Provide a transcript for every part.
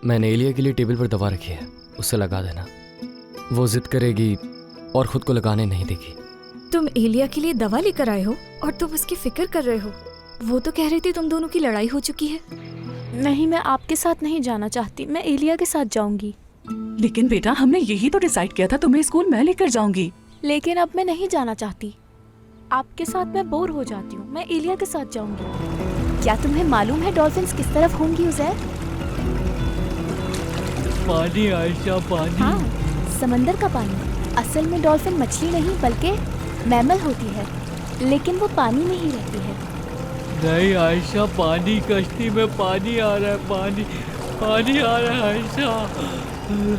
मैंने एलिया के लिए टेबल पर दवा रखी है, उससे लगा देना। वो जिद करेगी और खुद को लगाने नहीं देगी। तुम एलिया के लिए दवा लेकर आए हो और तुम उसकी फिक्र कर रहे हो। वो तो कह रही थी तुम दोनों की लड़ाई हो चुकी है। नहीं, मैं आपके साथ नहीं जाना चाहती, मैं एलिया के साथ जाऊंगी। लेकिन बेटा, हमने यही तो डिसाइड किया था, तुम्हें स्कूल मैं लेकर जाऊंगी। लेकिन अब मैं नहीं जाना चाहती, आपके साथ मैं बोर हो जाती हूँ, मैं एलिया के साथ जाऊंगी। क्या तुम्हें मालूम है डॉल्फिन्स किस तरफ होंगी उज़ैर? पानी आयशा, पानी। हाँ, समंदर का पानी। असल में डॉल्फिन मछली नहीं बल्कि मैमल होती है, लेकिन वो पानी में ही रहती है। नहीं आयशा, पानी, कश्ती में पानी आ रहा है, पानी पानी आ रहा है आयशा।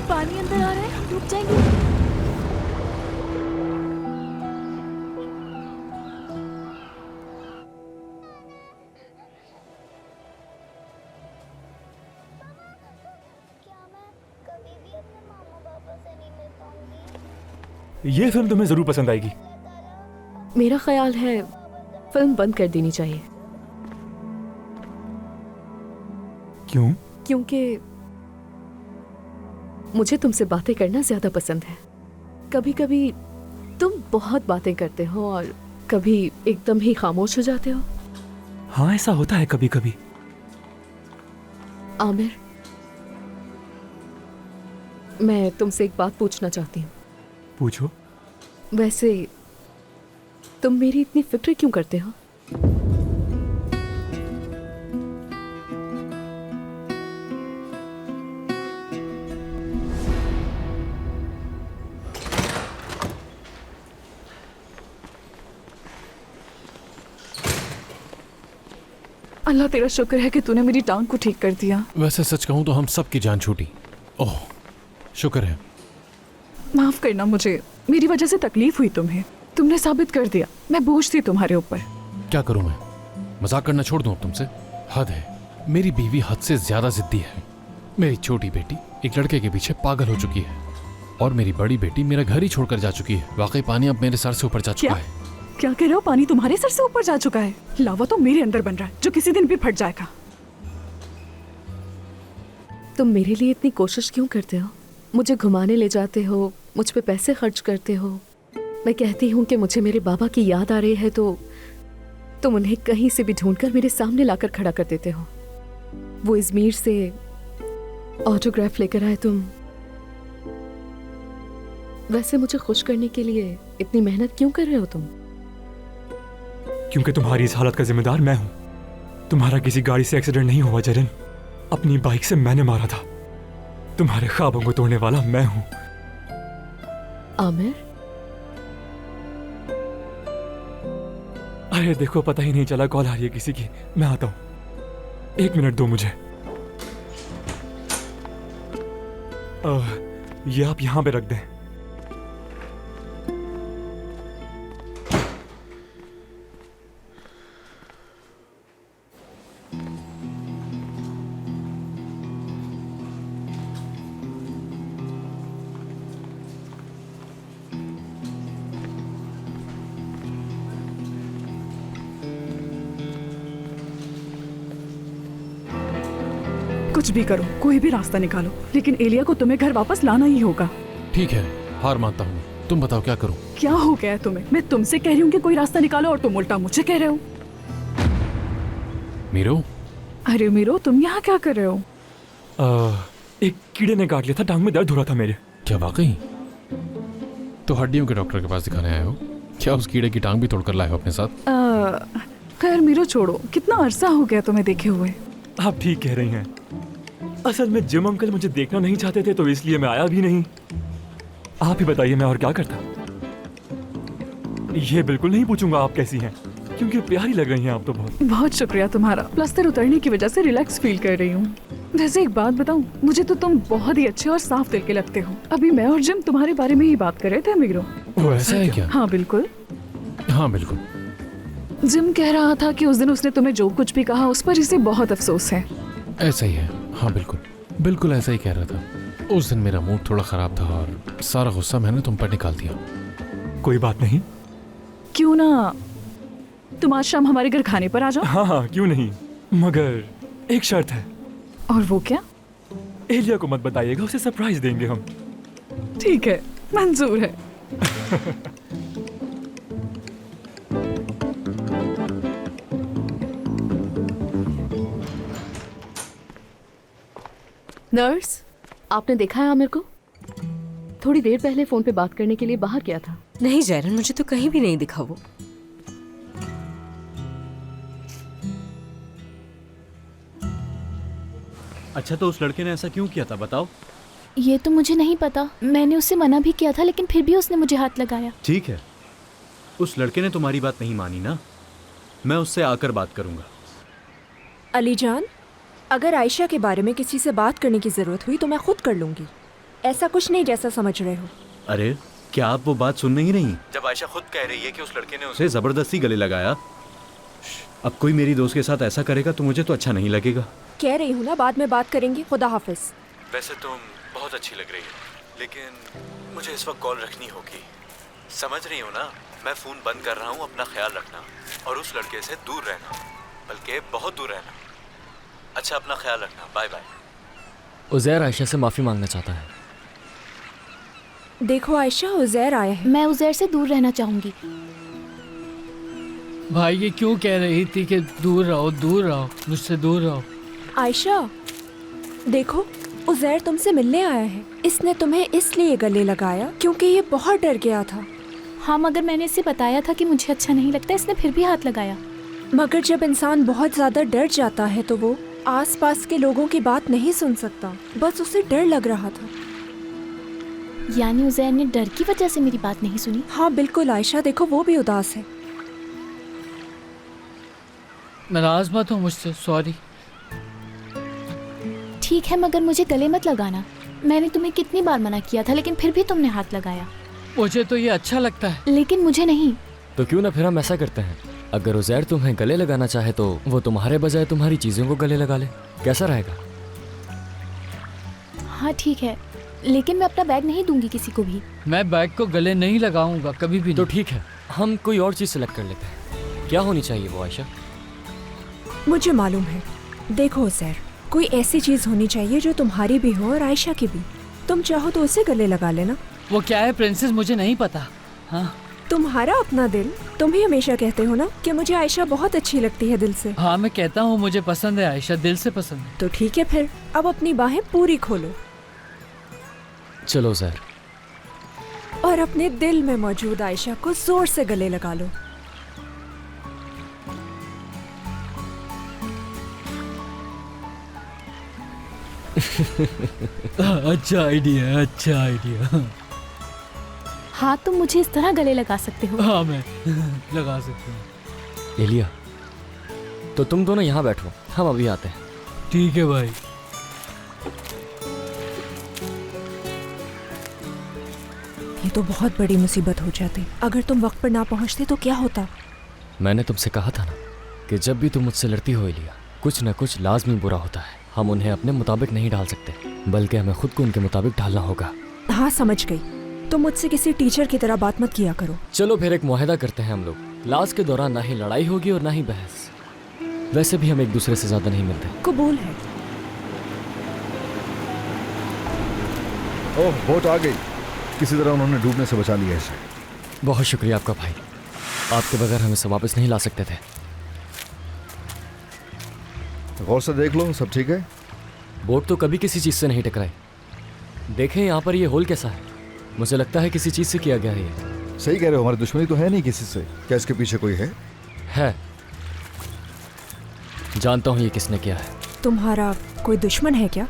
पानी अंदर आ रहा है, हम डूब जाएंगे। ये फिल्म तुम्हें जरूर पसंद आएगी। मेरा ख्याल है फिल्म बंद कर देनी चाहिए। क्यों? क्योंकि मुझे तुमसे बातें करना ज्यादा पसंद है। कभी कभी तुम बहुत बातें करते हो और कभी एकदम ही खामोश हो जाते हो। हाँ, ऐसा होता है कभी कभी। आमिर, मैं तुमसे एक बात पूछना चाहती हूँ। पूछो। वैसे तुम मेरी इतनी फिक्र क्यों करते हो? अल्लाह तेरा शुक्र है कि तूने मेरी टांग को ठीक कर दिया। वैसे सच कहूं तो हम सब की जान छूटी। ओह, शुक्र है। माफ करना मुझे, मेरी वजह से तकलीफ हुई तुम्हें। तुमने साबित कर दिया मैं बोझ थी तुम्हारे ऊपर। क्या करूं मैं? मजाक करना छोड़ दूं अब तुमसे? हद है, मेरी बीवी हद से ज्यादा जिद्दी है। मेरी छोटी बेटी एक लड़के के पीछे पागल हो चुकी है और मेरी बड़ी बेटी मेरा घर ही छोड़कर जा चुकी है। वाकई पानी अब मेरे सर से ऊपर जा चुका है। क्या कह रहे हो? पानी तुम्हारे सर से ऊपर जा चुका है? लावा तो मेरे अंदर बन रहा है जो किसी दिन भी फट जाएगा। तुम मेरे लिए इतनी कोशिश क्यों करते हो? मुझे घुमाने ले जाते हो, मुझ पे पैसे खर्च करते हो। मैं कहती हूँ कि मुझे मेरे बाबा की याद आ रही है तो तुम उन्हें कहीं से भी ढूंढकर मेरे सामने लाकर खड़ा कर देते हो। वो इजमीर से ऑटोग्राफ लेकर आए तुम। वैसे मुझे खुश करने के लिए इतनी मेहनत क्यों कर रहे हो तुम? क्योंकि तुम्हारी इस हालत का जिम्मेदार मैं हूं। तुम्हारा किसी गाड़ी से एक्सीडेंट नहीं हुआ जरन, अपनी बाइक से मैंने मारा था। तुम्हारे ख्वाबों को तोड़ने वाला मैं हूं। आमिर, अरे देखो, पता ही नहीं चला कॉल आ रही है किसी की। मैं आता हूं, 1 मिनट दो मुझे। ये आप यहां पे रख दें। कुछ भी करो, कोई भी रास्ता निकालो, लेकिन एलिया को तुम्हें घर वापस लाना ही होगा। ठीक है, हार मानता हूँ। तुम बताओ क्या करूं? क्या हो गया है तुम्हें? मैं तुमसे कह रही हूँ कि कोई रास्ता निकालो और तुम उल्टा मुझे कह रहे हो। मीरो? अरे मीरो, तुम यहाँ क्या कर रहे हो? एक कीड़े ने काट लिया था, टांग में दर्द हो रहा था मेरे। क्या वाकई? तो हड्डियों के डॉक्टर के पास दिखाने आए हो? क्या उस कीड़े की टांग भी तोड़कर लाए हो अपने साथ? खैर मीरो छोड़ो, कितना अरसा हो गया तुम्हें देखे हुए। आप ठीक कह रही हैं। असल में जिम अंकल मुझे देखना नहीं चाहते थे तो इसलिए मैं आया भी नहीं। आप ही बताइए मैं और क्या करता। ये बिल्कुल नहीं पूछूंगा आप कैसी हैं, क्योंकि प्यारी लग रही हैं आप तो बहुत। बहुत शुक्रिया तुम्हारा। प्लास्टर उतरने की वजह से रिलैक्स फील कर रही हूँ। वैसे एक बात बताऊं, मुझे तो तुम बहुत ही अच्छे और साफ दिल के लगते हो। अभी मैं और जिम तुम्हारे बारे में ही बात कर रहे थे मीरो। वो ऐसा है क्या? हाँ बिल्कुल। हाँ बिल्कुल। जिम कह रहा था कि उस दिन उसने तुम्हें जो कुछ भी कहा उस पर इसे बहुत अफसोस है। ऐसा ही है। हाँ बिल्कुल, बिल्कुल ऐसा ही कह रहा था। उस दिन मेरा मूड थोड़ा खराब था और सारा गुस्सा मैंने तुम पर निकाल दिया। कोई बात नहीं। क्यों ना तुम आज शाम हमारे घर खाने पर आ जाओ? हाँ हाँ, क्यों नहीं, मगर एक शर्त है। और वो क्या? एलिया को मत बताइएगा, उसे सरप्राइज देंगे हम। ठीक है, मंजूर है। नर्स, आपने देखा है आमिर को? थोड़ी देर पहले फोन पे बात करने के लिए बाहर गया था। नहीं जैरन, मुझे तो कहीं भी नहीं दिखा वो। अच्छा, तो उस लड़के ने ऐसा क्यों किया था, बताओ। ये तो मुझे नहीं पता, मैंने उससे मना भी किया था लेकिन फिर भी उसने मुझे हाथ लगाया। ठीक है, उस लड़के ने तुम्हारी बात नहीं मानी ना, मैं उससे आकर बात करूंगा। अली जान, अगर आयशा के बारे में किसी से बात करने की जरूरत हुई तो मैं खुद कर लूंगी। ऐसा कुछ नहीं जैसा समझ रहे हो। अरे क्या आप वो बात सुन नहीं रही? जब आयशा खुद कह रही है कि उस लड़के ने उसे जबरदस्ती गले लगाया। अब कोई मेरी दोस्त के साथ ऐसा करेगा तो मुझे तो अच्छा नहीं लगेगा। कह रही हूँ ना, बाद में बात करेंगे। खुदा हाफिज। वैसे तुम बहुत अच्छी लग रही हो, लेकिन मुझे इस वक्त कॉल रखनी होगी। समझ रही हो ना, मैं फ़ोन बंद कर रहा हूँ। अपना ख्याल रखना और उस लड़के से दूर रहना, बल्कि बहुत दूर रहना। अच्छा, अपना ख्याल रखना। Bye bye. उज़ैर आयशा से माफ़ी मांगना चाहता है। देखो आयशा, उज़ैर आया है। मैं उज़ैर से दूर रहना चाहूंगी। भाई ये क्यों कह रही थी कि दूर रहो, मुझसे दूर रहो। आयशा देखो, उज़ैर तुमसे मिलने आया है। इसने तुम्हें इसलिए गले लगाया क्योंकि ये बहुत डर गया था। हाँ, मगर मैंने इसे बताया था कि मुझे अच्छा नहीं लगता, इसने फिर भी हाथ लगाया। मगर जब इंसान बहुत ज्यादा डर जाता है तो वो आसपास के लोगों की बात नहीं सुन सकता। बस उसे डर लग रहा था। यानी उज़ैर ने डर की वजह से मेरी बात नहीं सुनी? हाँ बिल्कुल आयशा, देखो वो भी उदास है। नाराज मत हो मुझसे, सॉरी। ठीक है, मगर मुझे गले मत लगाना। मैंने तुम्हें कितनी बार मना किया था लेकिन फिर भी तुमने हाथ लगाया। मुझे तो ये अच्छा लगता है। लेकिन मुझे नहीं। तो क्यों ना फिर हम ऐसा करते हैं, अगर उज़ैर तुम्हें गले लगाना चाहे तो वो तुम्हारे बजाय तुम्हारी चीज़ों को गले लगा ले। कैसा रहेगा? हाँ ठीक है, लेकिन मैं अपना बैग नहीं दूंगी किसी को भी। मैं बैग को गले नहीं लगाऊंगा कभी भी। तो ठीक है, हम कोई और चीज़ सेलेक्ट कर लेते हैं। क्या होनी चाहिए वो आयशा? मुझे मालूम है। देखो उज़ैर, कोई ऐसी चीज होनी चाहिए जो तुम्हारी भी हो और आयशा की भी। तुम चाहो तो उसे गले लगा लेना। वो क्या है प्रिंसेस, मुझे नहीं पता। हाँ, तुम्हारा अपना दिल। तुम ही हमेशा कहते हो ना कि मुझे आयशा बहुत अच्छी लगती है दिल से। हाँ मैं कहता हूँ मुझे पसंद है आयशा, दिल से पसंद है। तो ठीक है फिर, अब अपनी बाहें पूरी खोलो चलो उज़ैर, और अपने दिल में मौजूद आयशा को जोर से गले लगा लो। अच्छा आइडिया, अच्छा आइडिया। हाँ, तुम मुझे इस तरह गले लगा सकते हो। हाँ मैं लगा सकती हूँ। एलिया, तो तुम दोनों यहाँ बैठो, हम अभी आते हैं। ठीक है भाई। ये तो बहुत बड़ी मुसीबत हो जाती। अगर तुम वक्त पर ना पहुँचते तो क्या होता? मैंने तुमसे कहा था ना कि जब भी तुम मुझसे लड़ती हो एलिया, कुछ न कुछ लाजमी बुरा होता है। हम उन्हें अपने मुताबिक नहीं ढाल सकते, बल्कि हमें खुद को उनके मुताबिक ढालना होगा। हाँ समझ गई। तुम मुझसे किसी टीचर की तरह बात मत किया करो। चलो फिर एक मुआहदा करते हैं हम लोग, क्लास के दौरान ना ही लड़ाई होगी और ना ही बहस। वैसे भी हम एक दूसरे से ज्यादा नहीं मिलते। कबूल है। ओह, बोट आ गई। किसी तरह उन्होंने डूबने से बचा लिया इसे। बहुत शुक्रिया आपका भाई, आपके बगैर हम इसे वापस नहीं ला सकते थे। गौर से देख लो, सब ठीक है? बोट तो कभी किसी चीज़ से नहीं टकराई। देखें यहाँ पर ये होल कैसा है, मुझे लगता है किसी चीज़ से किया गया है ये। सही कह रहे हो, हमारी दुश्मनी तो है नहीं किसी से। क्या इसके पीछे कोई है? है, जानता हूँ ये किसने किया है। तुम्हारा कोई दुश्मन है क्या?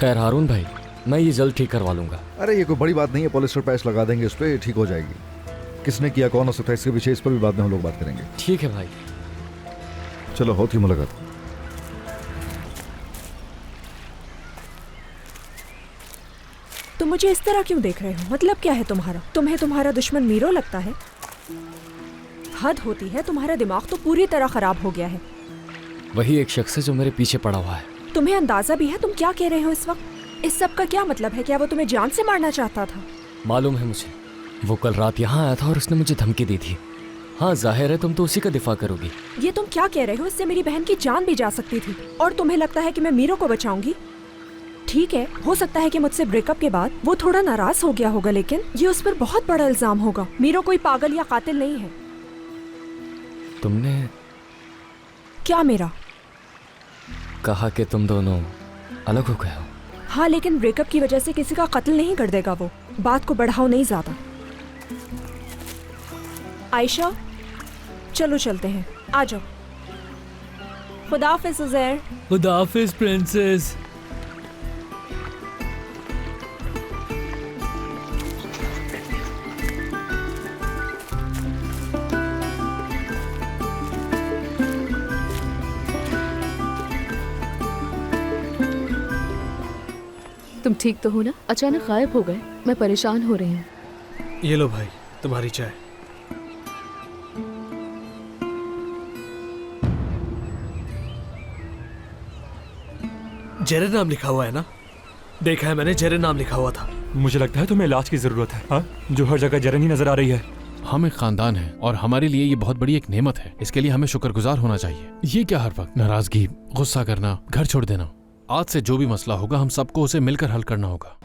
खैर हारून भाई, मैं ये जल्द ठीक करवा लूँगा। अरे ये कोई बड़ी बात नहीं है, पॉलिस्टर पैच लगा देंगे उस पर, ठीक हो जाएगी। किसने किया, कौन हो सकता है इसके पीछे, इस पर भी बाद में हम लोग बात करेंगे। ठीक है भाई। चलो, होती मुलाकात। तुम मुझे इस तरह क्यों देख रहे हो? मतलब क्या है तुम्हारा? तुम्हें तुम्हारा दुश्मन मीरो लगता है? हद होती है, तुम्हारा दिमाग तो पूरी तरह खराब हो गया है। वही एक शख्स है जो मेरे पीछे पड़ा हुआ है। तुम्हें अंदाजा भी है तुम क्या कह रहे हो इस वक्त? इस सब का क्या मतलब है? क्या वो तुम्हें जान से मारना चाहता था? मालूम है मुझे, वो कल रात यहाँ आया था और उसने मुझे धमकी दी थी। हाँ जाहिर है तुम तो उसी का दिफा करोगी। ये तुम क्या कह रहे हो? इससे मेरी बहन की जान भी जा सकती थी। और तुम्हें लगता है कि मैं मीरो को बचाऊंगी? ठीक है, हो सकता है कि मुझसे ब्रेकअप के बाद वो थोड़ा नाराज हो गया होगा, लेकिन ये उस पर बहुत बड़ा इल्जाम होगा। मीरो कोई पागल या कातिल नहीं है। तुमने क्या मेरा? कहा कि तुम दोनों अलग हो गए हो। हाँ, लेकिन ब्रेकअप की वजह से किसी का कत्ल नहीं कर देगा वो। बात को बढ़ाओ नहीं ज्यादा। आयशा, चलो चलते हैं, आ जाओ। खुदा हाफिज़ उज़ैर। खुदा हाफिज़ प्रिंसेस। तुम ठीक तो हो ना? अचानक गायब हो गए, मैं परेशान हो रही हूँ। ये लो भाई तुम्हारी चाय। जेरे नाम लिखा हुआ है ना? देखा है मैंने, जेरे नाम लिखा हुआ था। मुझे लगता है तुम्हें इलाज की जरूरत है। हाँ, जो हर जगह जरन ही नजर आ रही है। हम एक खानदान है और हमारे लिए ये बहुत बड़ी एक नेमत है। इसके लिए हमें शुक्रगुजार होना चाहिए। ये क्या हर वक्त नाराजगी, गुस्सा करना, घर छोड़ देना? आज से जो भी मसला होगा हम सबको उसे मिलकर हल करना होगा।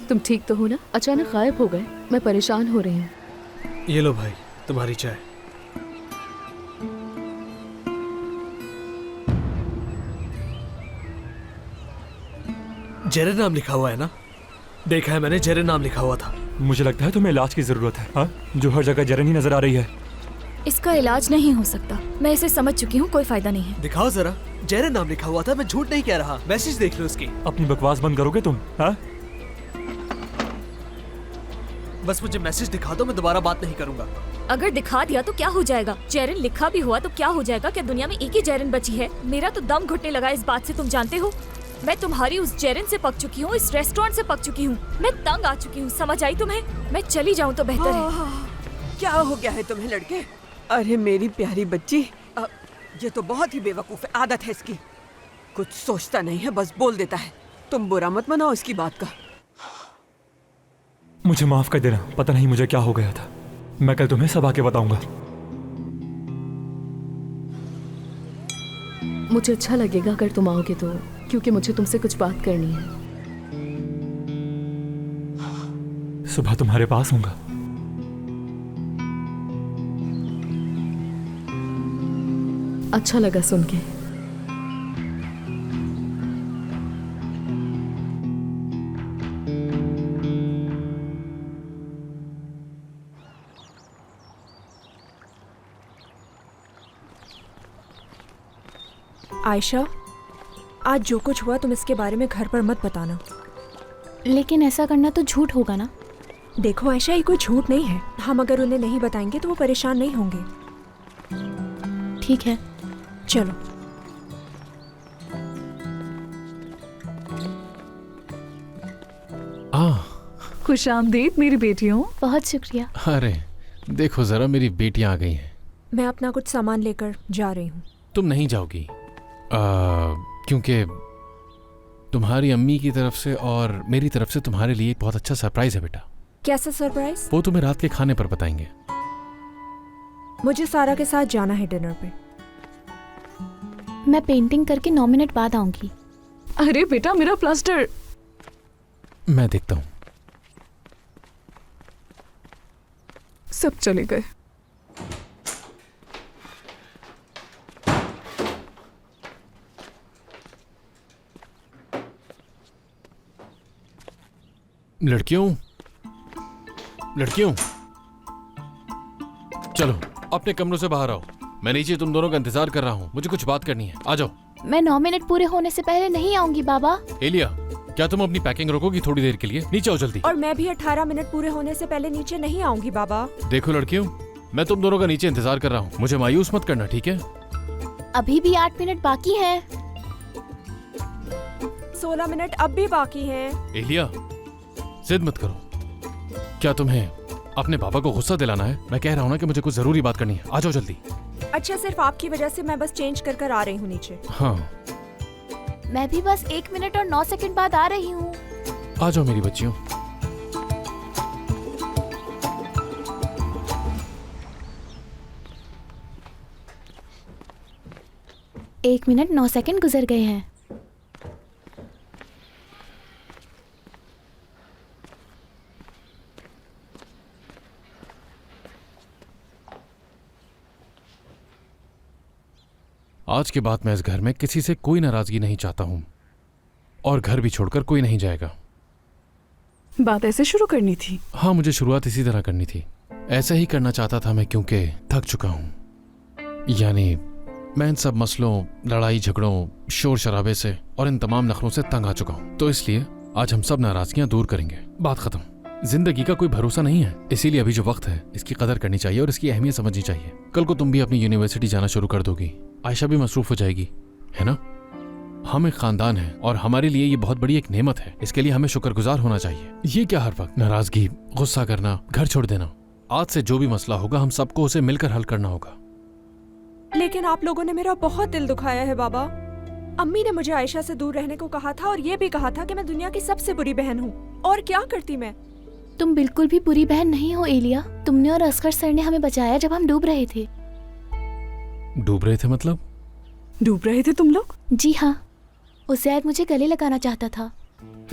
तुम ठीक तो हो ना? अचानक गायब हो गए, मैं परेशान हो रही हूँ। ये लो भाई तुम्हारी चाय। जेरे नाम लिखा हुआ है ना? देखा है मैंने, जेरे नाम लिखा हुआ था। मुझे लगता है तुम्हें इलाज की जरूरत है। हाँ, जो हर जगह जरन ही नजर आ रही है। इसका इलाज नहीं हो सकता। मैं इसे समझ चुकी हूँ, कोई फायदा नहीं है। दिखाओ जरा। जेरे नाम लिखा हुआ था, मैं झूठ नहीं कह रहा। मैसेज देख लो उसकी। अपनी बकवास बंद करोगे तुम? हाँ, बस मुझे मैसेज दिखा दो, मैं दोबारा बात नहीं करूंगा। अगर दिखा दिया तो क्या हो जाएगा? जेरन लिखा भी हुआ तो क्या हो जाएगा? क्या दुनिया में एक ही जेरन बची है? मेरा तो दम घुटने लगा इस बात से, तुम जानते हो। मैं तुम्हारी उस जेरन से पक चुकी हूँ, इस रेस्टोरेंट से पक चुकी हूँ। मैं तंग आ चुकी हूँ, समझ आई तुम्हें? मैं चली जाऊँ तो बेहतर है। क्या हो गया है तुम्हें लड़के? अरे मेरी प्यारी बच्ची, ये तो बहुत ही बेवकूफ है। आदत है इसकी, कुछ सोचता नहीं है, बस बोल देता है। तुम बुरा मत मनाओ इसकी बात का। मुझे माफ कर देना, पता नहीं मुझे क्या हो गया था। मैं कल तुम्हें सब आके बताऊंगा। मुझे अच्छा लगेगा अगर तुम आओगे तो, क्योंकि मुझे तुमसे कुछ बात करनी है। सुबह तुम्हारे पास होऊंगा। अच्छा लगा सुन के। आयशा, आज जो कुछ हुआ तुम इसके बारे में घर पर मत बताना। लेकिन ऐसा करना तो झूठ होगा ना? देखो आयशा, ये कोई झूठ नहीं है। हम अगर उन्हें नहीं बताएंगे तो वो परेशान नहीं होंगे। ठीक है, चलो। खुश आमदीद मेरी बेटियों। बहुत शुक्रिया। अरे देखो जरा, मेरी बेटियां आ गई हैं। मैं अपना कुछ सामान लेकर जा रही हूँ। तुम नहीं जाओगी? क्योंकि तुम्हारी अम्मी की तरफ से और मेरी तरफ से तुम्हारे लिए एक बहुत अच्छा सरप्राइज है बेटा। कैसा सरप्राइज? वो तुम्हें रात के खाने पर बताएंगे। मुझे सारा के साथ जाना है डिनर पे। मैं पेंटिंग करके 9 मिनट बाद आऊंगी। अरे बेटा, मेरा प्लास्टर। मैं देखता हूँ। सब चले गए। लड़कियों, चलो अपने कमरों से बाहर आओ। मैं नीचे तुम दोनों का इंतजार कर रहा हूँ। मुझे कुछ बात करनी है, आ जाओ। मैं 9 मिनट पूरे होने से पहले नहीं आऊंगी बाबा। एलिया, क्या तुम अपनी पैकिंग रोकोगी थोड़ी देर के लिए? नीचे आओ जल्दी। और मैं भी 18 मिनट पूरे होने से पहले नीचे नहीं आऊंगी बाबा। देखो लड़कियों, मैं तुम दोनों का नीचे इंतजार कर रहा हूँ, मुझे मायूस मत करना, ठीक है? अभी भी 8 मिनट बाकी हैं। 16 मिनट अब भी बाकी हैं। एलिया, जिद मत करो। क्या तुम्हें अपने पापा को गुस्सा दिलाना है? मैं कह रहा हूँ ना कि मुझे कुछ जरूरी बात करनी है, आ जाओ जल्दी। अच्छा, सिर्फ आपकी वजह से मैं बस चेंज कर आ रही हूँ नीचे। हाँ, मैं भी बस 1 मिनट और 9 सेकंड बाद आ रही हूँ। आ जाओ मेरी बच्चियों। 1 मिनट 9 सेकंड गुजर गए हैं। आज के बाद मैं इस घर में किसी से कोई नाराजगी नहीं चाहता हूँ और घर भी छोड़कर कोई नहीं जाएगा। बात ऐसे शुरू करनी थी। हाँ, मुझे शुरुआत इसी तरह करनी थी। ऐसा ही करना चाहता था मैं, क्योंकि थक चुका हूँ। यानी मैं इन सब मसलों, लड़ाई झगड़ों, शोर शराबे से और इन तमाम नखरों से तंग आ चुका हूँ। तो इसलिए आज हम सब नाराजगियां दूर करेंगे। बात खत्म। जिंदगी का कोई भरोसा नहीं है, इसीलिए अभी जो वक्त है इसकी कदर करनी चाहिए और इसकी अहमियत समझनी चाहिए। कल को तुम भी अपनी यूनिवर्सिटी जाना शुरू कर दोगी, आयशा भी मसरूफ हो जाएगी, है ना? हम एक खानदान है और हमारे लिए ये बहुत बड़ी एक नेमत है। इसके लिए हमें शुक्रगुजार होना चाहिए। ये क्या हर वक्त नाराजगी, गुस्सा करना, घर छोड़ देना? आज से जो भी मसला होगा हम सबको उसे मिलकर हल करना होगा। लेकिन आप लोगों ने मेरा बहुत दिल दुखाया है बाबा। अम्मी ने मुझे आयशा से दूर रहने को कहा था और ये भी कहा था कि मैं दुनिया की सबसे बुरी बहन हूँ। और क्या करती मैं? तुम बिल्कुल भी बुरी बहन नहीं हो एलिया। तुमने और असगर सर ने हमें बचाया जब हम डूब रहे थे। डूब रहे थे मतलब? डूब रहे थे तुम लोग? जी हाँ। उज़ैर मुझे गले लगाना चाहता था।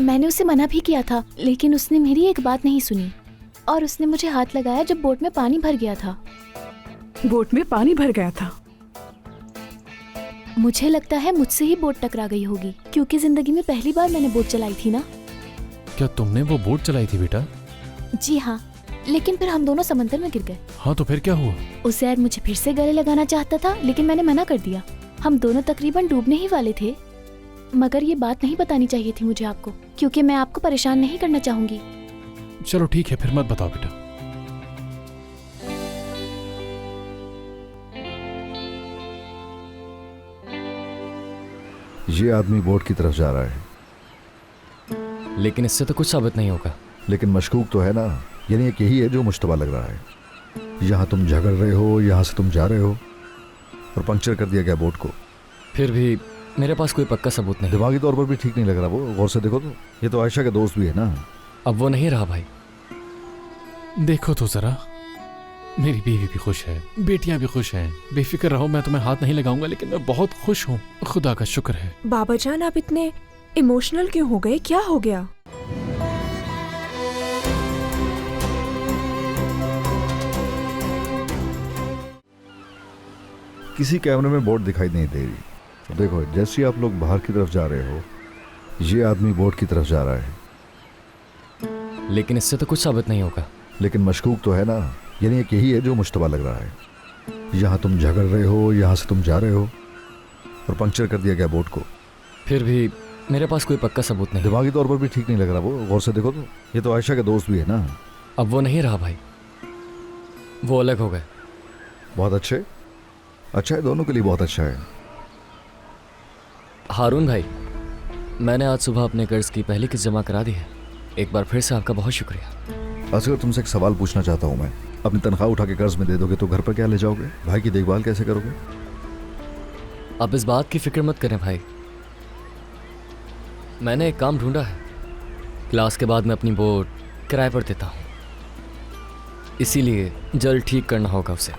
मैंने उसे मना भी किया था, लेकिन उसने मेरी एक बात नहीं सुनी और उसने मुझे हाथ लगाया जब बोट में पानी भर गया था। बोट में पानी भर गया था? मुझे लगता है मुझसे ही बोट टकरा गई होगी, क्योंकि जिंदगी में पहली बार मैंने बोट चलाई थी ना। क्या तुमने वो बोट चलाई थी बेटा? जी हाँ, लेकिन फिर हम दोनों समंदर में गिर गए। हाँ, तो फिर क्या हुआ? उज़ैर मुझे फिर से गले लगाना चाहता था, लेकिन मैंने मना कर दिया। हम दोनों तकरीबन डूबने ही वाले थे, मगर ये बात नहीं बतानी चाहिए थी मुझे आपको, क्योंकि मैं आपको परेशान नहीं करना चाहूंगी। चलो ठीक है, फिर मत बताओ बेटा। ये आदमी बोट की तरफ जा रहा है, लेकिन इससे तो कुछ साबित नहीं होगा। लेकिन मशकूक तो है ना। यानी एक यही है जो मुश्तबा लग रहा है। यहाँ तुम झगड़ रहे हो, यहाँ से तुम जा रहे हो और पंक्चर कर दिया गया बोट को। फिर भी मेरे पास कोई पक्का सबूत नहीं। दिमागी तौर पर भी ठीक नहीं लग रहा वो। गौर से देखो तो ये तो आयशा के दोस्त भी है ना। अब वो नहीं रहा भाई। देखो तो जरा, मेरी बीवी भी खुश है, बेटियां भी खुश हैं। बेफिक्र रहो, मैं तुम्हें हाथ नहीं लगाऊंगा, लेकिन मैं बहुत खुश हूँ, खुदा का शुक्र है। बाबा जान, आप इतने इमोशनल क्यों हो गए? क्या हो गया? किसी कैमरे में बोट दिखाई नहीं दे रही। तो देखो, जैसे आप लोग बाहर की तरफ जा रहे हो, ये आदमी बोट की तरफ जा रहा है, लेकिन इससे तो कुछ साबित नहीं होगा। लेकिन मशकूक तो है ना। यानी एक यही है जो मुश्तबा लग रहा है। यहाँ तुम झगड़ रहे हो, यहाँ से तुम जा रहे हो और पंक्चर कर दिया गया बोट को। फिर भी मेरे पास कोई पक्का सबूत नहीं। दिमागी तौर पर भी ठीक नहीं लग रहा वो। गौर से देखो तो ये तो आयशा के दोस्त भी है ना। अब वो नहीं रहा भाई, वो अलग हो गए। बहुत अच्छे, अच्छा है, दोनों के लिए बहुत अच्छा है। हारून भाई, मैंने आज सुबह अपने कर्ज की पहली किस्त जमा करा दी है। एक बार फिर से आपका बहुत शुक्रिया। असगर, तुमसे एक सवाल पूछना चाहता हूँ मैं। अपनी तनख्वाह उठा के कर्ज में दे दोगे तो घर पर क्या ले जाओगे? भाई की देखभाल कैसे करोगे? अब इस बात की फिक्र मत करें भाई, मैंने एक काम ढूंढा है। क्लास के बाद मैं अपनी बोट किराए पर देता हूँ, इसीलिए जल्द ठीक करना होगा उसे।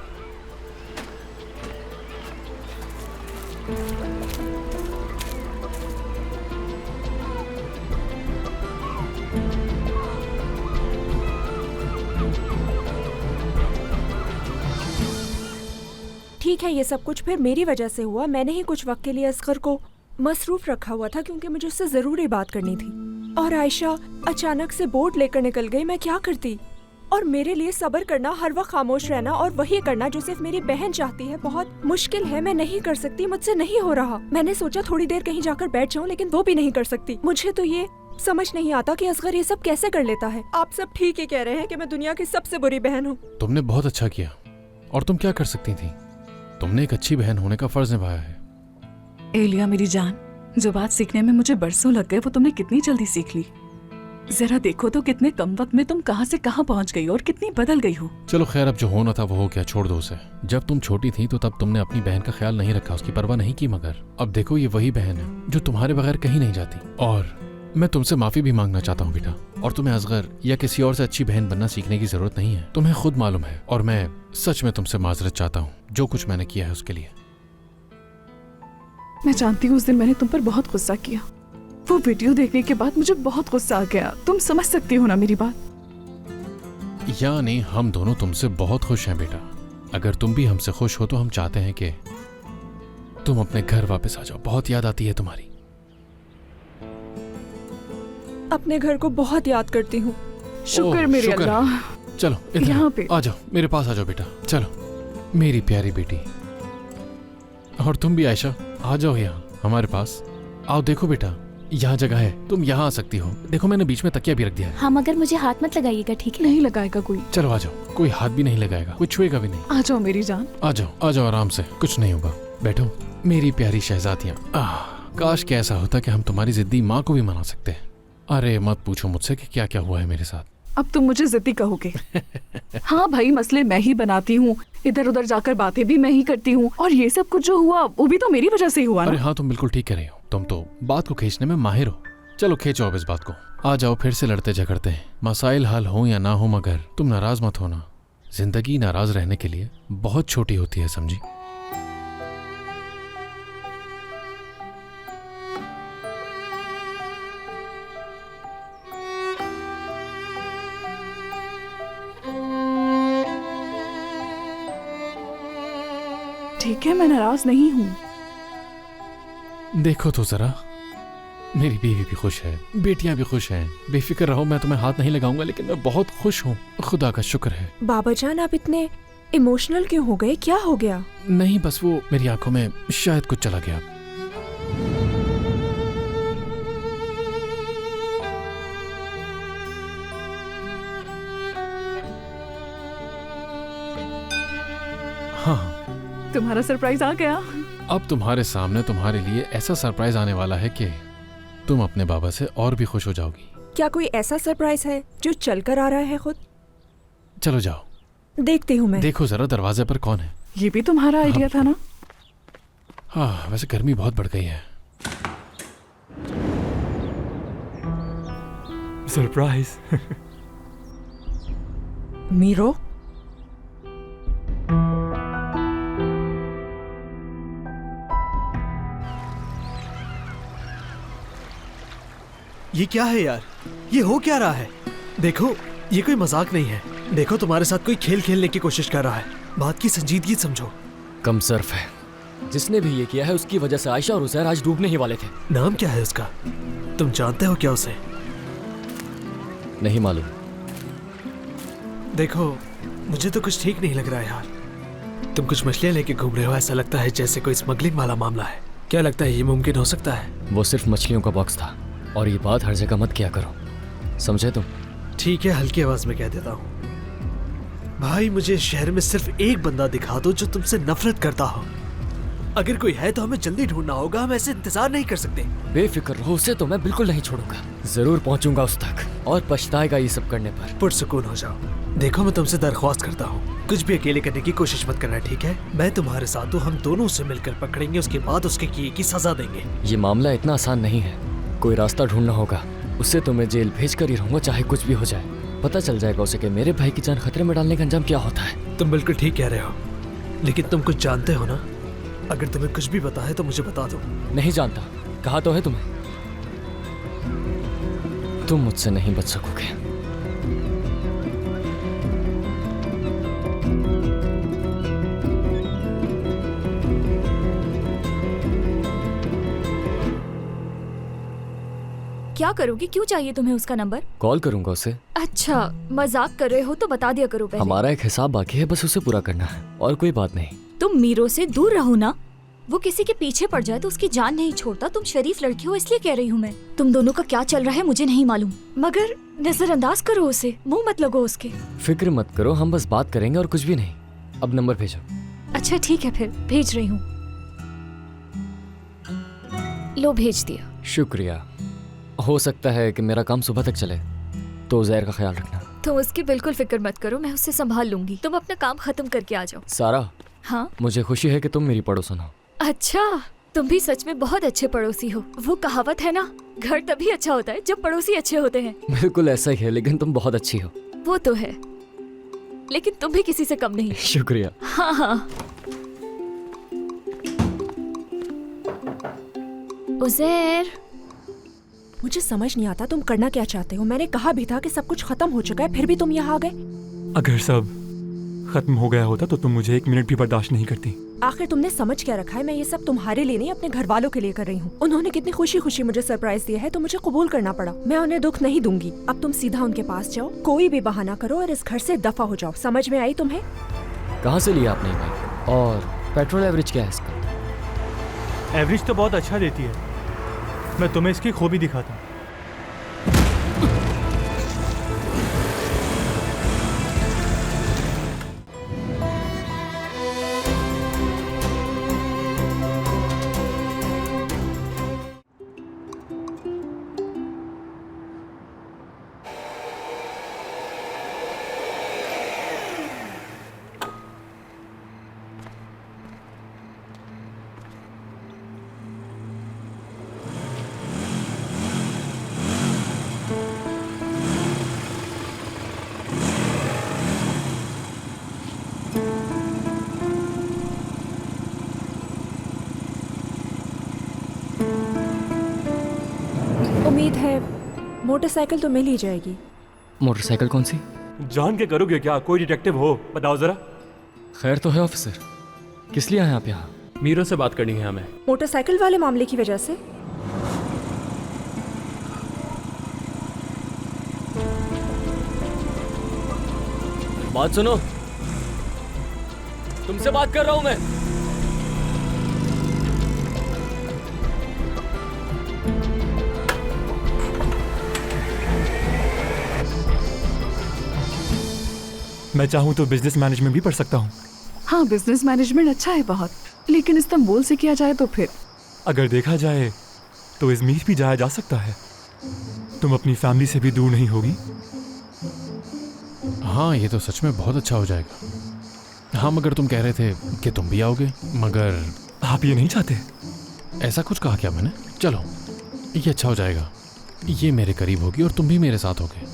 ठीक है, ये सब कुछ फिर मेरी वजह से हुआ। मैंने ही कुछ वक्त के लिए असगर को मसरूफ रखा हुआ था, क्योंकि मुझे उससे जरूरी बात करनी थी। और आयशा अचानक से बोट लेकर निकल गई। मैं क्या करती? और मेरे लिए सब्र करना, हर वक्त खामोश रहना और वही करना जो सिर्फ मेरी बहन चाहती है, बहुत मुश्किल है। मैं नहीं कर सकती, मुझसे नहीं हो रहा। मैंने सोचा थोड़ी देर कहीं जाकर बैठ जाऊं, लेकिन वो भी नहीं कर सकती। मुझे तो ये समझ नहीं आता कि असगर ये सब कैसे कर लेता है। आप सब ठीक ही कह रहे हैं कि मैं दुनिया की सबसे बुरी बहन हूँ। तुमने बहुत अच्छा किया। और तुम क्या कर सकती थी? तुमने एक अच्छी बहन होने का फर्ज निभाया है। एलिया मेरी जान, जो बात सीखने में मुझे बरसों लग गए वो तुमने कितनी जल्दी सीख ली। जरा देखो तो कितने कम वक्त में तुम कहां से कहां पहुंच गई और कितनी बदल गई हो। चलो खैर, अब जो होना था वो हो गया, छोड़ दो उसे। जब तुम छोटी थी तो तब तुमने अपनी बहन का ख्याल नहीं रखा, उसकी परवाह नहीं की, मगर अब देखो ये वही बहन है जो तुम्हारे बगैर कहीं नहीं जाती। और मैं तुमसे माफी भी मांगना चाहता हूँ बेटा। और तुम्हें असगर या किसी और से अच्छी बहन बनना सीखने की जरूरत नहीं है, तुम्हें खुद मालूम है। और मैं सच में तुमसे माजरत चाहता हूँ जो कुछ मैंने किया है उसके लिए। मैं जानती हूँ उस दिन मैंने तुम पर बहुत गुस्सा किया। वो वीडियो देखने के बाद मुझे बहुत गुस्सा आ गया। तुम समझ सकती हो ना मेरी बात? यानी हम दोनों तुमसे बहुत खुश हैं बेटा। अगर तुम भी हमसे खुश हो तो हम चाहते हैं कि तुम अपने घर वापस आ जाओ। बहुत याद आती है तुम्हारी। अपने घर को बहुत याद करती हूँ। शुक्र मेरे अल्लाह। चलो इधर यहाँ पे आ जाओ, मेरे पास आ जाओ बेटा। चलो मेरी प्यारी बेटी। और तुम भी आयशा, आ जाओ यहाँ हमारे पास। आओ, देखो बेटा यहाँ जगह है, तुम यहाँ आ सकती हो। देखो मैंने बीच में तकिया भी रख दिया है। हाँ, मगर मुझे हाथ मत लगाइएगा, ठीक है? नहीं लगाएगा कोई। चलो आ जाओ, कोई हाथ भी नहीं लगाएगा, कोई छुएगा भी नहीं। आ जाओ मेरी जान। आ जाओ आराम से, कुछ नहीं होगा। बैठो मेरी प्यारी शहजादियाँ। काश क्या ऐसा होता कि हम तुम्हारी जिद्दी माँ को भी मना सकते हैं। अरे मत पूछो मुझसे कि क्या क्या हुआ है मेरे साथ। अब तुम मुझे जिद्दी कहोगे? हाँ भाई, मसले मैं ही बनाती हूँ, इधर उधर जाकर बातें भी मैं ही करती हूँ, और ये सब कुछ जो हुआ वो भी तो मेरी वजह से ही हुआ ना। अरे हाँ, तुम बिल्कुल ठीक कह रही हो। तुम तो बात को खींचने में माहिर हो। चलो खींचो अब इस बात को। आ जाओ, फिर से लड़ते झगड़ते हैं। मसाइल हल हो या ना हो, मगर तुम नाराज मत होना। जिंदगी नाराज रहने के लिए बहुत छोटी होती है, समझी? ठीक है, मैं नाराज नहीं हूँ। देखो तो जरा, मेरी बीवी भी खुश है, बेटियां भी खुश हैं। बेफिक्र रहो, मैं तुम्हें हाथ नहीं लगाऊंगा, लेकिन मैं बहुत खुश हूँ, खुदा का शुक्र है। बाबा जान, आप इतने इमोशनल क्यों हो गए? क्या हो गया? नहीं, बस वो मेरी आंखों में शायद कुछ चला गया। हाँ, तुम्हारा सरप्राइज आ गया। अब तुम्हारे सामने तुम्हारे लिए ऐसा सरप्राइज आने वाला है कि तुम अपने बाबा से और भी खुश हो जाओगी। क्या कोई ऐसा सरप्राइज है जो चल कर आ रहा है खुद? चलो जाओ, देखती हूँ मैं। देखो जरा दरवाजे पर कौन है। ये भी तुम्हारा आइडिया था ना? हाँ, वैसे गर्मी बहुत बढ़ गई है। सरप्राइज। मीरो, ये क्या है यार? ये हो क्या रहा है? देखो, ये कोई मजाक नहीं है। देखो, तुम्हारे साथ कोई खेल खेलने की कोशिश कर रहा है। बात की संजीदगी समझो। कम सर्फ है। जिसने भी ये किया है उसकी वजह से आयशा और उज़ैर आज डूबने ही वाले थे। नाम क्या है उसका? तुम जानते हो क्या उसे? नहीं मालूम। देखो, मुझे तो कुछ ठीक नहीं लग रहा है यार। तुम कुछ मछलियाँ लेके घूम रहे हो, ऐसा लगता है जैसे कोई स्मगलिंग वाला मामला है। क्या लगता है ये मुमकिन हो सकता है? वो सिर्फ मछलियों का बॉक्स था, और ये बात हर जगह मत किया करो, समझे तुम? ठीक है, हल्की आवाज में कह देता हूँ। भाई, मुझे शहर में सिर्फ एक बंदा दिखा दो जो तुमसे नफरत करता हो। अगर कोई है तो हमें जल्दी ढूंढना होगा, हम ऐसे इंतजार नहीं कर सकते। बेफिक्र रहो, उसे तो मैं बिल्कुल नहीं छोड़ूंगा। जरूर पहुंचूंगा उस तक, और पछताएगा ये सब करने पर। पुरसुकून हो जाओ। देखो, मैं तुमसे दरख्वास्त करता हूँ, कुछ भी अकेले करने की कोशिश मत करना, ठीक है? मैं तुम्हारे साथ हूँ, हम दोनों उसे मिलकर पकड़ेंगे, उसके बाद उसके किए की सजा देंगे। ये मामला इतना आसान नहीं है, कोई रास्ता ढूंढना होगा। उससे तो मैं जेल भेज कर ही रहूंगा, चाहे कुछ भी हो जाए। पता चल जाएगा उसे कि मेरे भाई की जान खतरे में डालने का अंजाम क्या होता है। तुम बिल्कुल ठीक कह रहे हो, लेकिन तुम कुछ जानते हो ना? अगर तुम्हें कुछ भी पता है तो मुझे बता दो। नहीं जानता, कहा तो है तुम्हें। तुम मुझसे नहीं बच सकोगे। क्या करोगी? क्यों चाहिए तुम्हें उसका नंबर? कॉल करूंगा उसे। अच्छा, मजाक कर रहे हो तो बता दिया करो पहले। हमारा एक हिसाब बाकी है, बस उसे पूरा करना है, और कोई बात नहीं। तुम मीरो से दूर रहो ना। वो किसी के पीछे पड़ जाए तो उसकी जान नहीं छोड़ता। तुम शरीफ लड़की हो, इसलिए कह रही हूँ मैं। तुम दोनों का क्या चल रहा है मुझे नहीं मालूम, मगर नजरअंदाज करो उसे, मुंह मत लगो उसके। फिक्र मत करो, हम बस बात करेंगे और कुछ भी नहीं। अब नंबर भेजो। अच्छा ठीक है, फिर भेज रही हूँ। लो, भेज दिया। शुक्रिया। हो सकता है कि मेरा काम सुबह तक चले, तो ज़हर का ख्याल रखना। तुम उसकी बिल्कुल फिक्र मत करो, मैं उससे संभाल लूंगी। तुम अपना काम खत्म करके आ जाओ। सारा, हाँ? मुझे खुशी है कि तुम मेरी पड़ोसन हो। अच्छा, तुम भी सच में बहुत अच्छे पड़ोसी हो। वो कहावत है ना, घर तभी अच्छा होता है जब पड़ोसी अच्छे होते हैं। बिल्कुल ऐसा ही है, लेकिन तुम बहुत अच्छी हो। वो तो है, लेकिन तुम भी किसी से कम नहीं। शुक्रिया। हाँ हाँ। उज़ैर, मुझे समझ नहीं आता तुम करना क्या चाहते हो। मैंने कहा भी था कि सब कुछ खत्म हो चुका है, फिर भी तुम यहाँ आ गए। अगर सब खत्म हो गया होता तो तुम मुझे 1 मिनट भी बर्दाश्त नहीं करती। आखिर तुमने समझ क्या रखा है? मैं ये सब तुम्हारे लिए नहीं, अपने घर वालों के लिए कर रही हूँ। उन्होंने कितनी खुशी खुशी मुझे सरप्राइज दिया है, तो मुझे कबूल करना पड़ा। मैं उन्हें दुख नहीं दूंगी। अब तुम सीधा उनके पास जाओ, कोई भी बहाना करो और इस घर से दफा हो जाओ। समझ में आई तुम्हें? कहाँ से लिया आपने बाइक? और पेट्रोल एवरेज क्या है इसका? एवरेज तो बहुत अच्छा देती है। मैं तुम्हें इसकी खूबी दिखाता हूँ। उम्मीद है मोटरसाइकिल तो मिल ही जाएगी। मोटरसाइकिल कौन सी? जान के करोगे क्या? कोई डिटेक्टिव हो, बताओ जरा। खैर तो है ऑफिसर, किस लिए आए आप यहाँ? मीरो से बात करनी है हमें। मोटरसाइकिल वाले मामले की वजह से? बात सुनो, तुमसे बात कर रहा हूं मैं। मैं चाहूँ तो बिजनेस मैनेजमेंट भी पढ़ सकता हूँ। हाँ, बिजनेस मैनेजमेंट अच्छा है बहुत, लेकिन इस्तांबुल से किया जाए तो फिर? अगर देखा जाए तो इजमीर भी जाया जा सकता है। तुम अपनी फैमिली से भी दूर नहीं होगी। हाँ, ये तो सच में बहुत अच्छा हो जाएगा। हाँ, मगर तुम कह रहे थे कि तुम भी आओगे, मगर आप ये नहीं चाहते? ऐसा कुछ कहा क्या मैंने? चलो, ये अच्छा हो जाएगा। ये मेरे करीब होगी और तुम भी मेरे साथ होगे।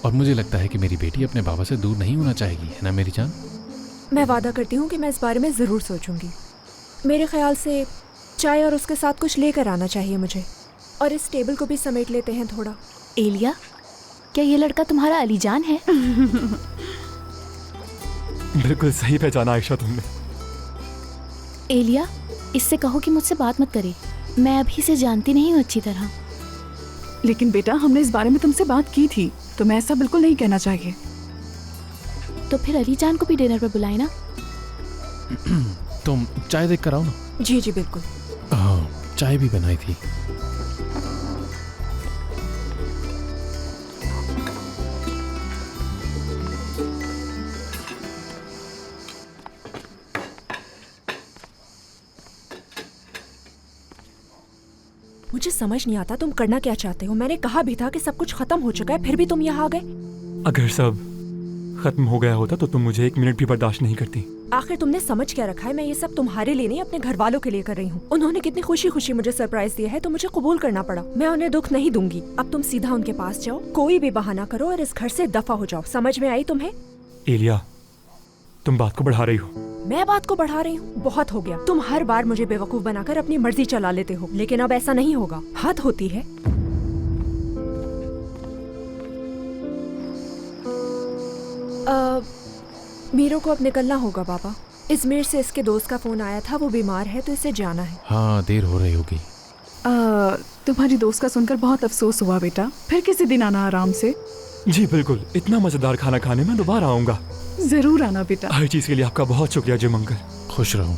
और मुझे लगता है कि मेरी बेटी अपने बाबा से दूर नहीं होना चाहेगी, है ना मेरी जान? मैं वादा करती हूँ कि मैं इस बारे में ज़रूर सोचूंगी। मेरे ख्याल से चाय और उसके साथ कुछ लेकर आना चाहिए मुझे। और इस टेबल को भी समेट लेते हैं थोड़ा। एलिया, क्या ये लड़का तुम्हारा अलीजान है? बिल्कुल सही पहचाना आयशा तुमने। एलिया, इससे कहो कि मुझसे बात मत करे। मैं अभी इसे जानती नहीं हूँ अच्छी तरह। लेकिन बेटा, हमने इस बारे में तुमसे बात की थी, तो मैं ऐसा बिल्कुल नहीं कहना चाहिए। तो फिर अलीजान को भी डिनर पर बुलाए ना। तुम चाय देख कर आओ ना। जी जी बिल्कुल। हाँ, चाय भी बनाई थी। मुझे समझ नहीं आता तुम करना क्या चाहते हो। मैंने कहा भी था कि सब कुछ खत्म हो चुका है, फिर भी तुम यहाँ आ गए। अगर सब खत्म हो गया होता तो तुम मुझे 1 मिनट भी बर्दाश्त नहीं करती। आखिर तुमने समझ क्या रखा है? मैं ये सब तुम्हारे लिए नहीं, अपने घर वालों के लिए कर रही हूँ। उन्होंने कितनी खुशी खुशी मुझे सरप्राइज दिया है, तो मुझे कबूल करना पड़ा। मैं उन्हें दुख नहीं दूंगी। अब तुम सीधा उनके पास जाओ, कोई भी बहाना करो और इस घर से दफा हो जाओ। समझ में आई तुम्हें? एलिया, तुम बात को बढ़ा रही हो। मैं बात को बढ़ा रही हूँ? बहुत हो गया। तुम हर बार मुझे बेवकूफ बनाकर अपनी मर्जी चला लेते हो, लेकिन अब ऐसा नहीं होगा। हद होती है। मीरो को अब निकलना होगा बाबा। इजमेर से इसके दोस्त का फोन आया था, वो बीमार है तो इसे जाना है। हाँ, देर हो रही होगी। तुम्हारी दोस्त का सुनकर बहुत अफसोस हुआ बेटा। फिर किसी दिन आना आराम से। जी बिल्कुल, इतना मजेदार खाना खाने में दोबारा आऊंगा। जरूर आना बेटा। हर चीज के लिए आपका बहुत शुक्रिया जिम अंकल। खुश रहो।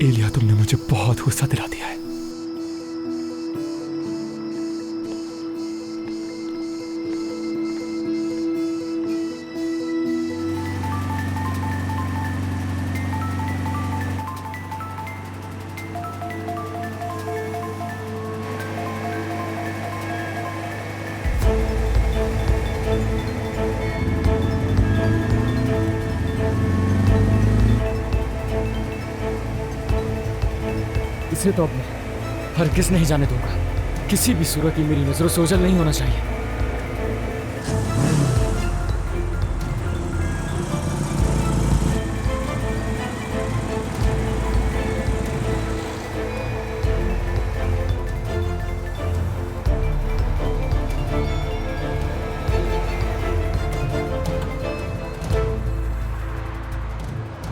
एलिया, तुमने मुझे बहुत गुस्सा दिला दिया है। इसे तो अब मैं हरगिज़ नहीं जाने दूंगा। किसी भी सूरत में मेरी नजरों से ओझल नहीं होना चाहिए।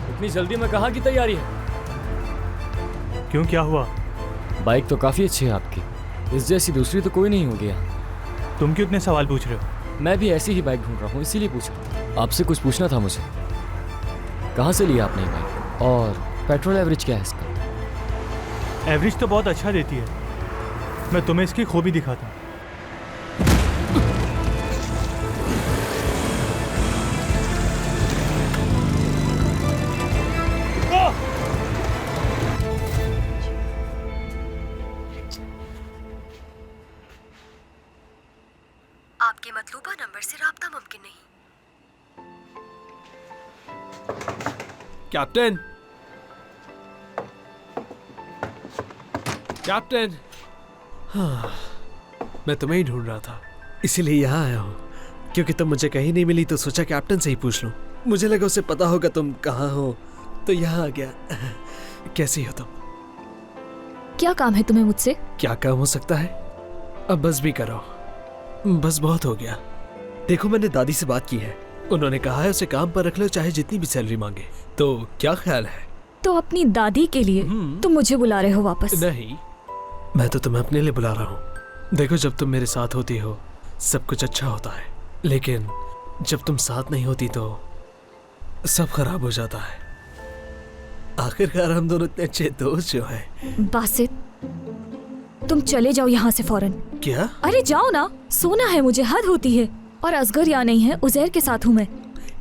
इतनी जल्दी में कहाँ की तैयारी है? क्यों, क्या हुआ? बाइक तो काफ़ी अच्छी है आपकी, इस जैसी दूसरी तो कोई नहीं होगी यहाँ। तुम क्यों इतने सवाल पूछ रहे हो? मैं भी ऐसी ही बाइक ढूंढ रहा हूँ, इसीलिए पूछा। आपसे कुछ पूछना था मुझे। कहाँ से लिया आपने ये बाइक, और पेट्रोल एवरेज क्या है इसका? एवरेज तो बहुत अच्छा देती है। मैं तुम्हें इसकी खूबी दिखाता हूँ। आपके मतलूबा नंबर से राब्ता मुमकिन नहीं। कैप्टन, कैप्टन, हाँ, मैं तुम्हें ही ढूंढ रहा था, इसीलिए यहाँ आया हूँ। क्योंकि तुम मुझे कहीं नहीं मिली तो सोचा कैप्टन से ही पूछ लूँ। मुझे लगा उसे पता होगा तुम कहाँ हो, तो यहाँ आ गया। कैसी हो तुम? क्या काम है तुम्हें मुझसे? क्या काम हो सकता है? अब बस भी करो, बस बहुत हो गया। देखो, मैंने दादी से बात की है, उन्होंने कहा है उसे काम पर रख लो चाहे जितनी भी सैलरी मांगे। तो क्या ख्याल है? तो अपनी दादी के लिए तुम मुझे बुला रहे हो वापस? नहीं, मैं तो तुम्हें अपने लिए बुला रहा हूँ। देखो, जब तुम मेरे साथ होती हो सब कुछ अच्छा होता है, लेकिन जब तुम साथ नहीं होती तो सब खराब हो जाता है। आखिरकार हम दोनों इतने अच्छे दोस्त जो हैं। बासित, तुम चले जाओ यहाँ से फौरन। क्या? अरे जाओ ना, सोना है मुझे, हद होती है। और असगर यहाँ नहीं है, उजैर के साथ हूँ मैं।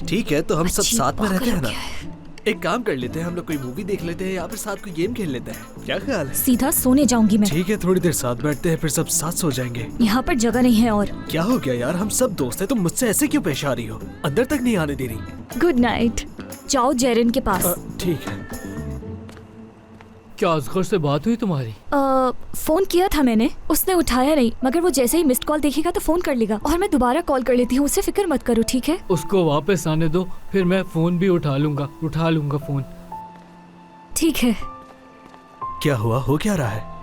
ठीक है, तो हम सब साथ में रहते हैं ना। है। एक काम कर लेते हैं, हम लोग कोई मूवी देख लेते हैं या फिर साथ कोई गेम खेल लेते हैं। क्या ख्याल है? सीधा सोने जाऊंगी मैं। ठीक है, थोड़ी देर साथ बैठते हैं, फिर सब साथ सो जाएंगे। यहाँ पर जगह नहीं है। और क्या हो गया यार, हम सब दोस्त हैं, तुम मुझसे ऐसे क्यों पेश आ रही हो? अंदर तक नहीं आने दे रही। गुड नाइट, जाओ जेरिन के पास। ठीक है। क्या असगर से बात हुई तुम्हारी? फोन किया था मैंने, उसने उठाया नहीं, मगर वो जैसे ही मिस्ड कॉल देखेगा तो फोन कर लेगा और मैं दोबारा कॉल कर लेती हूँ उसे। फिक्र मत करो, ठीक है? उसको वापस आने दो, फिर मैं फोन भी उठा लूंगा फोन। ठीक है। क्या हुआ, हो क्या रहा है?